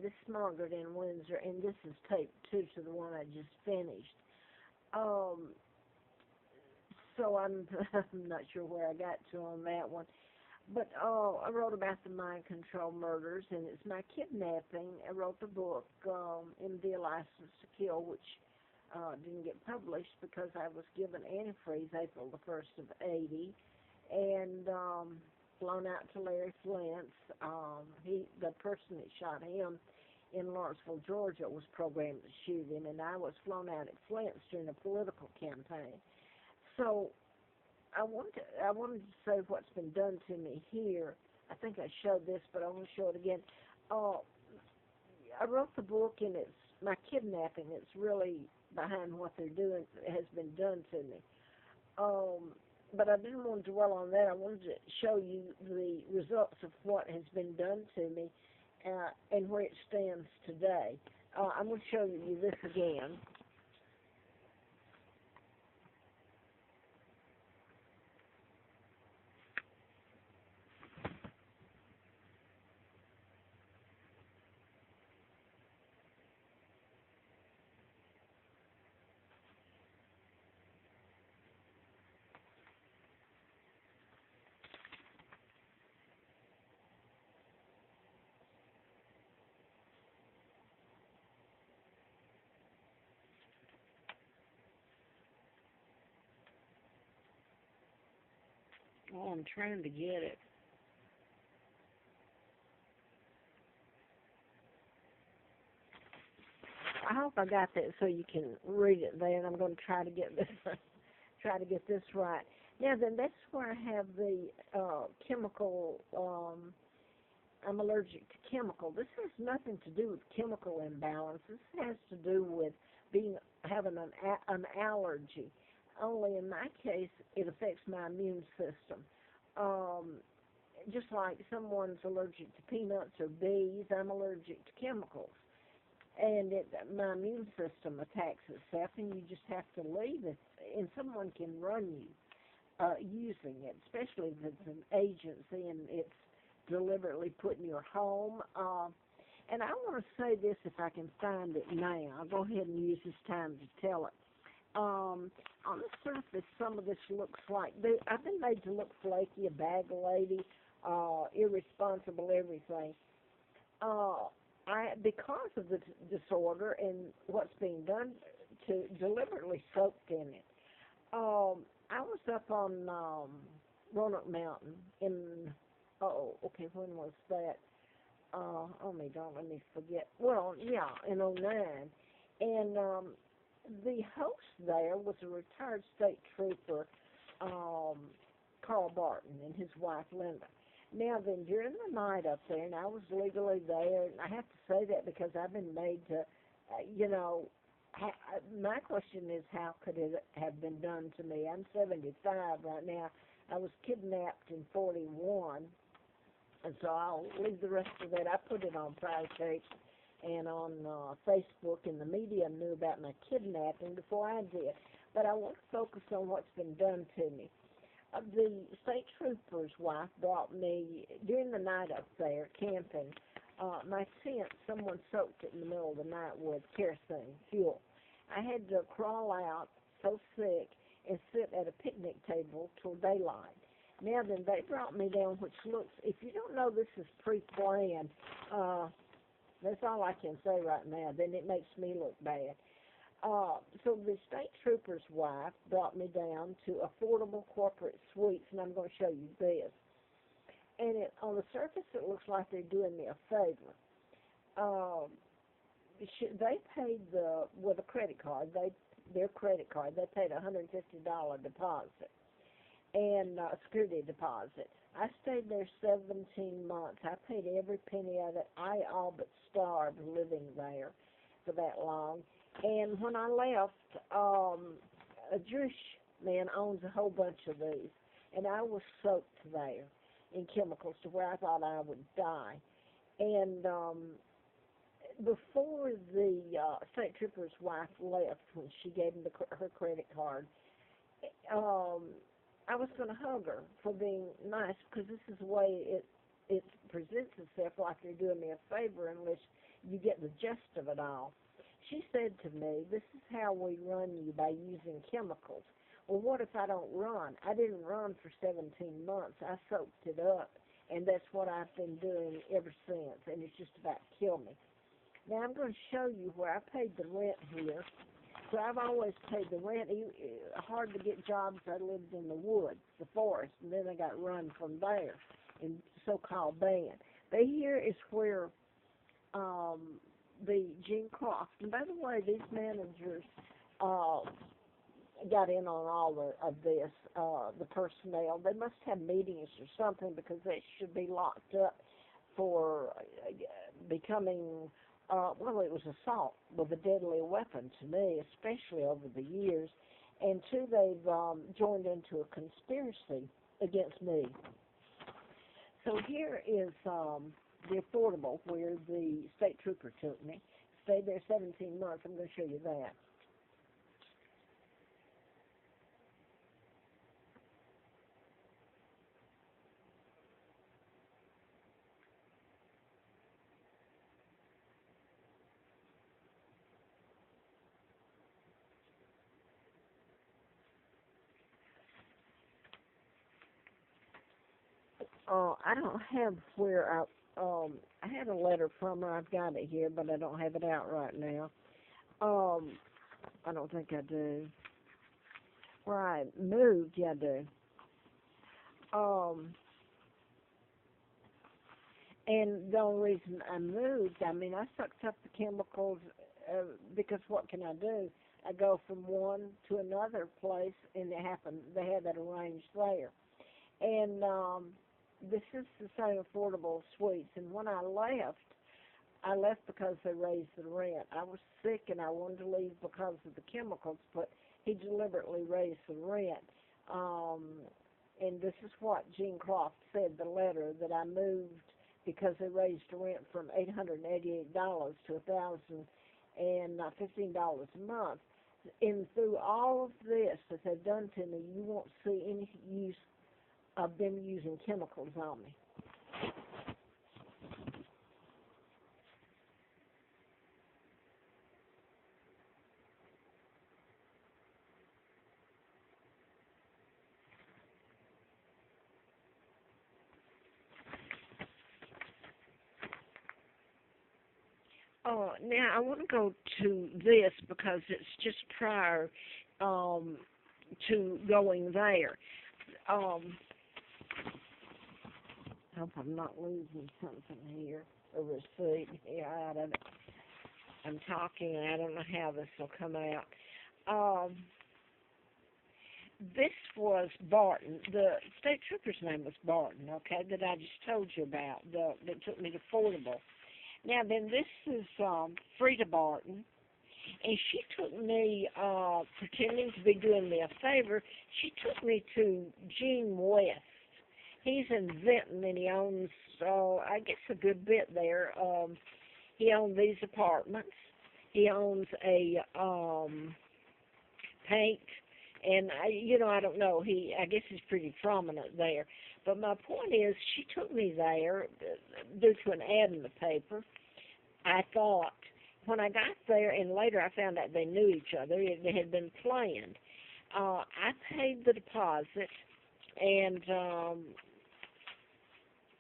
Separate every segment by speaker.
Speaker 1: This is Margaret in Windsor, and this is tape two to the one I just finished. Um, so I'm, I'm not sure where I got to on that one. But I wrote about the mind control murders, and it's my kidnapping. I wrote the book, MD License to Kill, which didn't get published because I was given antifreeze April the 1st of 80, and flown out to Larry Flint's. The person that shot him in Lawrenceville, Georgia, was programmed to shoot him, and I was flown out at Flint's during a political campaign. So I wanted to say what's been done to me here. I think I showed this, but I want to show it again. Uh, I wrote the book, and it's my kidnapping. It's really behind what they're doing has been done to me. But I didn't want to dwell on that. I wanted to show you the results of what has been done to me and where it stands today. I'm going to show you this again. Oh, I'm trying to get it. I hope I got that so you can read it there, and I'm going to try to get this try to get this right. Now then, that's where I have the chemical. I'm allergic to chemical. This has nothing to do with chemical imbalance. This has to do with being having an allergy. Only in my case, it affects my immune system. Um, just like someone's allergic to peanuts or bees, I'm allergic to chemicals. And my immune system attacks itself, and you just have to leave it. And someone can run you using it, especially if it's an agency and it's deliberately put in your home. And I want to say this if I can find it now. I'll go ahead and use this time to tell it. On the surface, some of this looks like I've been made to look flaky, a bag lady, irresponsible, everything. Uh, because of the disorder and what's being done to deliberately soaked in it. I was up on Roanoke Mountain in, oh, okay, when was that? Oh my God, let me forget. Well, yeah, in '09. And the host there was a retired state trooper, um, Carl Barton, and his wife, Linda. Now then, during the night up there, and I was legally there, and I have to say that because I've been made to, you know, my question is how could it have been done to me? I'm 75 right now. I was kidnapped in 41, and so I'll leave the rest of it. I put it on Prize Tapes and on Facebook, and the media knew about my kidnapping before I did. But I want to focus on what's been done to me. The state trooper's wife brought me, during the night up there, camping, my tent, someone soaked it in the middle of the night with kerosene fuel. I had to crawl out, so sick, and sit at a picnic table till daylight. Now then, they brought me down, which looks, if you don't know this is pre-planned, that's all I can say right now, then it makes me look bad. So the state trooper's wife brought me down to affordable corporate suites, and I'm going to show you this. And on the surface, it looks like they're doing me a favor. Um, they paid with a credit card, their credit card, they paid a $150 deposit and security deposit. I stayed there 17 months. I paid every penny of it. I all but starved living there for that long. And when I left, a Jewish man owns a whole bunch of these, and I was soaked there in chemicals to where I thought I would die. And before the state trooper's wife left, when she gave me her credit card, um, I was going to hug her for being nice because this is the way it presents itself like they're doing me a favor unless you get the gist of it all. She said to me, this is how we run you by using chemicals. Well, what if I don't run? I didn't run for 17 months. I soaked it up, and that's what I've been doing ever since, and it's just about killed me. Now, I'm going to show you where I paid the rent here. So I've always paid the rent. Hard to get jobs. I lived in the woods, the forest, and then I got run from there in so-called band. But here is where the Gene Croft. And by the way, these managers got in on all of this, the personnel. They must have meetings or something because they should be locked up for becoming, well, it was assault with a deadly weapon to me, especially over the years. And two, they've joined into a conspiracy against me. So here is the Affordable, where the state trooper took me. Stayed there 17 months. I'm going to show you that. I don't have where I had a letter from her. I've got it here, but I don't have it out right now. I don't think I do. Where I moved, yeah, I do. Um, and the only reason I moved, I mean, I sucked up the chemicals because what can I do? I go from one to another place, and it happened. They had that arranged there. And this is the same Affordable Suites. And when I left because they raised the rent. I was sick and I wanted to leave because of the chemicals, but he deliberately raised the rent. Um, and this is what Gene Croft said, the letter, that I moved because they raised the rent from $888 to $1,015 a month. And through all of this that they've done to me, you won't see any use of them using chemicals on me. Now I want to go to this because it's just prior to going there. Um, I hope I'm not losing something here. A receipt here out of it. I'm talking, and I don't know how this will come out. Um, this was Barton. The state trooper's name was Barton, okay, that I just told you about, that took me to Affordable. Now then, this is Frida Barton, and she took me, pretending to be doing me a favor, she took me to Gene West. He's in Vinton, and he owns, I guess, a good bit there. He owns these apartments. He owns a paint, and I don't know. I guess he's pretty prominent there. But my point is, she took me there due to an ad in the paper. I thought when I got there, and later I found out they knew each other. It had been planned. I paid the deposit, and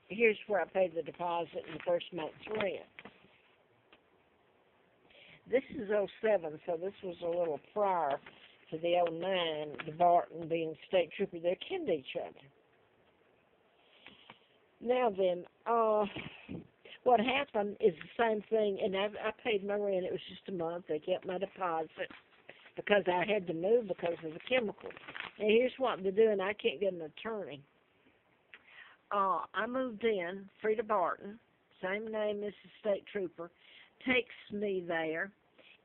Speaker 1: here's where I paid the deposit in the first month's rent. This is '07, so this was a little prior to the '09, the Barton being state trooper. They kenned each other. Now then, what happened is the same thing, and I paid my rent. It was just a month. They kept my deposit because I had to move because of the chemicals. And here's what they're doing. I can't get an attorney. I moved in, Frida Barton, same name as the state trooper, takes me there,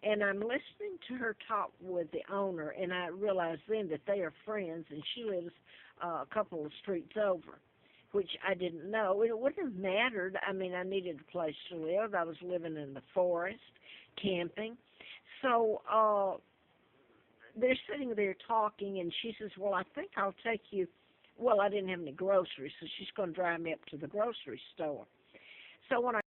Speaker 1: and I'm listening to her talk with the owner, and I realize then that they are friends, and she lives a couple of streets over, which I didn't know. It wouldn't have mattered. I mean, I needed a place to live. I was living in the forest, camping. So they're sitting there talking, and she says, well, I think I'll take you well, I didn't have any groceries, so she's going to drive me up to the grocery store. So when I